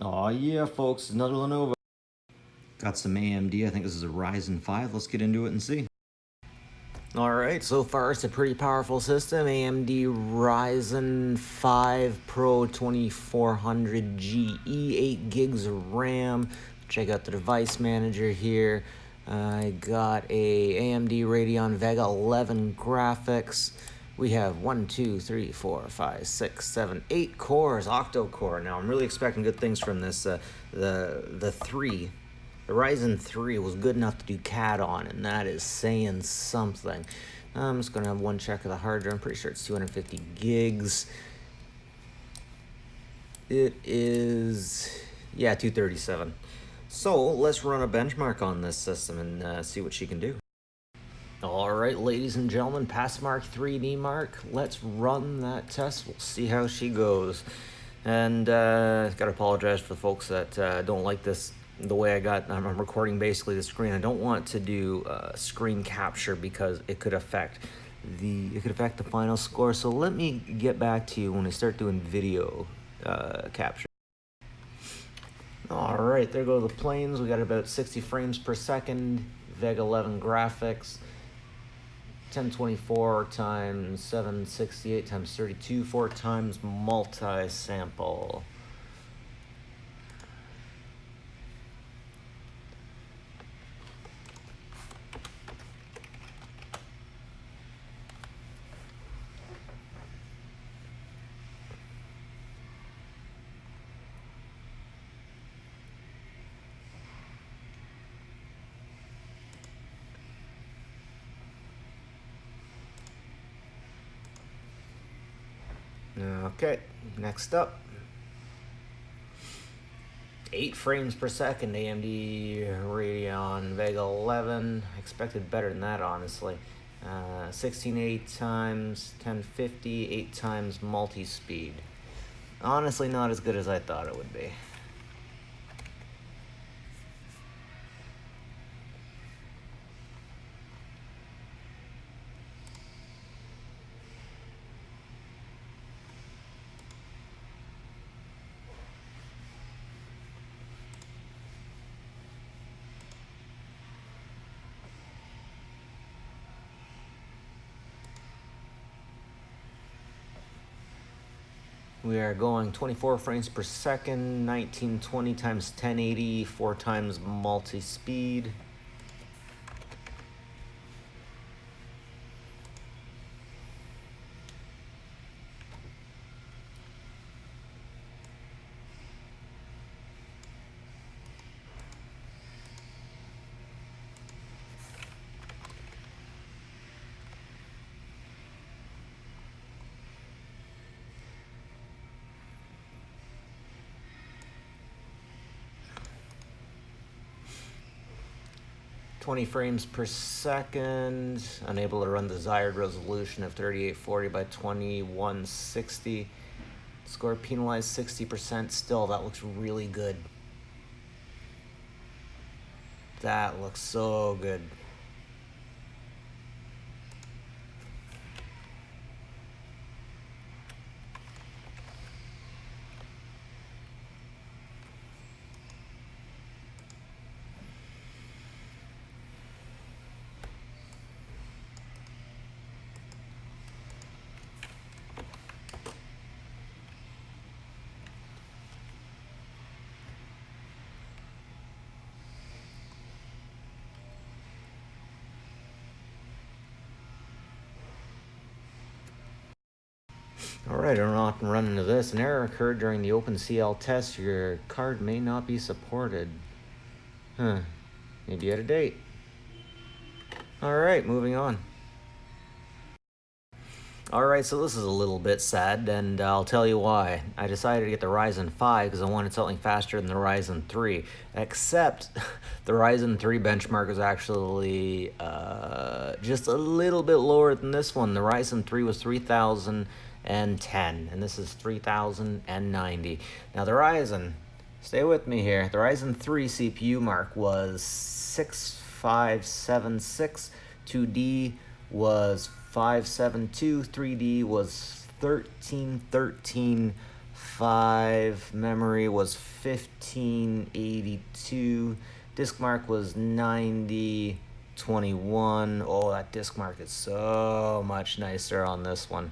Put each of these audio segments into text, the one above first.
Aw yeah, folks, another Lenovo. Got some AMD, I think this is a Ryzen 5. Let's get into it and see. Alright, so far it's a pretty powerful system. AMD Ryzen 5 Pro 2400GE, 8 gigs of RAM. Check out the device manager here. I got a AMD Radeon Vega 11 graphics. We have 1, 2, 3, 4, 5, 6, 7, 8 cores, octo-core. Now I'm really expecting good things from this. The Ryzen 3 was good enough to do CAD on, and that is saying something. I'm just going to have one check of the hard drive. I'm pretty sure it's 250 gigs. It is, yeah, 237. So let's run a benchmark on this system and see what she can do. Alright, ladies and gentlemen, pass mark 3D mark. Let's run that test. We'll see how she goes. And gotta apologize for the folks that don't like this the way I'm recording basically the screen. I don't want to do screen capture because it could affect the final score. So let me get back to you when I start doing video capture. All right, there go the planes. We got about 60 frames per second. Vega 11 graphics. 1024 times 768 times 32, 4 times multi-sample. Okay, next up. 8 frames per second, AMD Radeon Vega 11. I expected better than that, honestly. 1680 times 1050, 8 times multi-speed. Honestly, not as good as I thought it would be. We are going 24 frames per second, 1920 times 1080, 4 times multi-speed. .20 frames per second, unable to run desired resolution of 3840 by 2160. Score penalized 60%. Still, that looks really good. That looks so good. Alright, I'm off and run into this. An error occurred during the OpenCL test. Your card may not be supported. Maybe out of date. Alright, moving on. Alright, so this is a little bit sad, and I'll tell you why. I decided to get the Ryzen 5 because I wanted something faster than the Ryzen 3. Except, the Ryzen 3 benchmark is actually just a little bit lower than this one. The Ryzen 3 was 3010, and this is 3090. Now the Ryzen, stay with me here, the Ryzen 3 CPU mark was 6576, 2D was 572, 3D was 1313, 5, memory was 1582, disk mark was 9021. Oh, that disk mark is so much nicer on this one.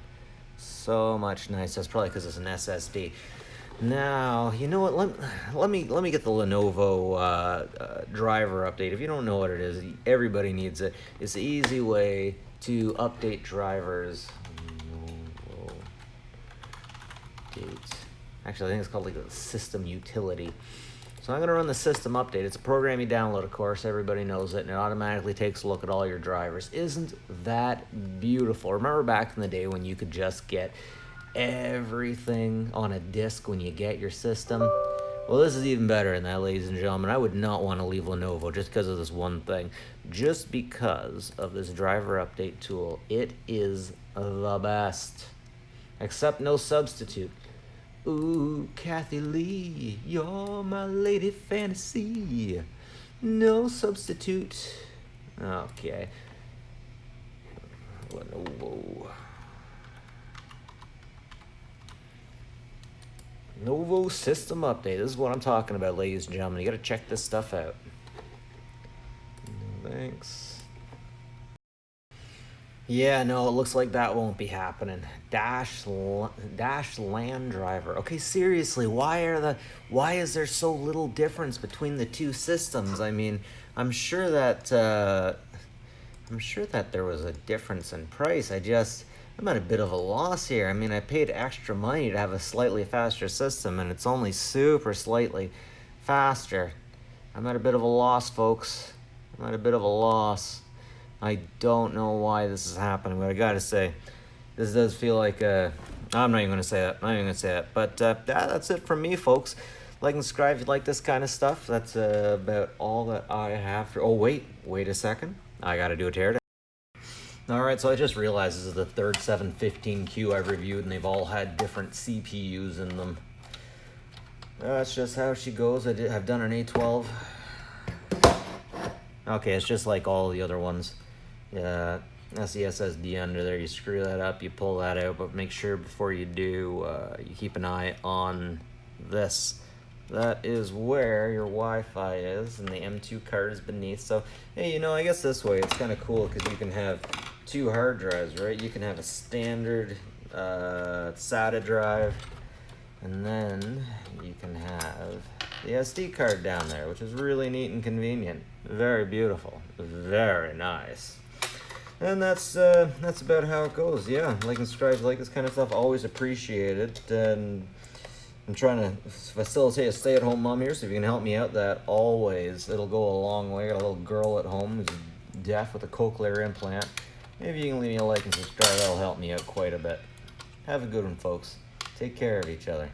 So much nicer. That's probably because it's an SSD. Now, you know what? Let me get the Lenovo driver update. If you don't know what it is, everybody needs it. It's the easy way to update drivers. Lenovo update. Actually, I think it's called like a system utility. So I'm going to run the system update. It's a program you download, of course. Everybody knows it, and it automatically takes a look at all your drivers. Isn't that beautiful? Remember back in the day when you could just get everything on a disk when you get your system? Well, this is even better than that, ladies and gentlemen. I would not want to leave Lenovo just because of this one thing. Just because of this driver update tool. It is the best. Except no substitute. Ooh, Kathy Lee, you're my lady fantasy. No substitute. Okay. Lenovo. Lenovo system update. This is what I'm talking about, ladies and gentlemen. You gotta check this stuff out. Thanks. Yeah, no, it looks like that won't be happening. Dash LAN driver. Okay, seriously, why is there so little difference between the two systems? I mean, I'm sure that there was a difference in price. I'm at a bit of a loss here. I mean, I paid extra money to have a slightly faster system, and it's only super slightly faster. I'm at a bit of a loss, folks. I'm at a bit of a loss. I don't know why this is happening, but I gotta say, this does feel like I'm not even gonna say that. But that's it from me, folks. Like and subscribe if you like this kind of stuff. That's about all that I have for. Oh, wait a second. I gotta do a teardown. Alright, so I just realized this is the third 715Q I've reviewed, and they've all had different CPUs in them. That's just how she goes. I've done an A12. Okay, it's just like all the other ones. That's the SSD under there. You screw that up, you pull that out, but make sure before you do, you keep an eye on this. That is where your Wi-Fi is, and the M2 card is beneath. So, hey, you know, I guess this way it's kind of cool because you can have two hard drives, right? You can have a standard SATA drive, and then you can have the SD card down there, which is really neat and convenient. Very beautiful. Very nice. And that's about how it goes. Yeah, like and subscribe, like this kind of stuff. Always appreciate it. And I'm trying to facilitate a stay-at-home mom here, so if you can help me out, that always, it'll go a long way. I got a little girl at home who's deaf with a cochlear implant. Maybe you can leave me a like and subscribe. That'll help me out quite a bit. Have a good one, folks. Take care of each other.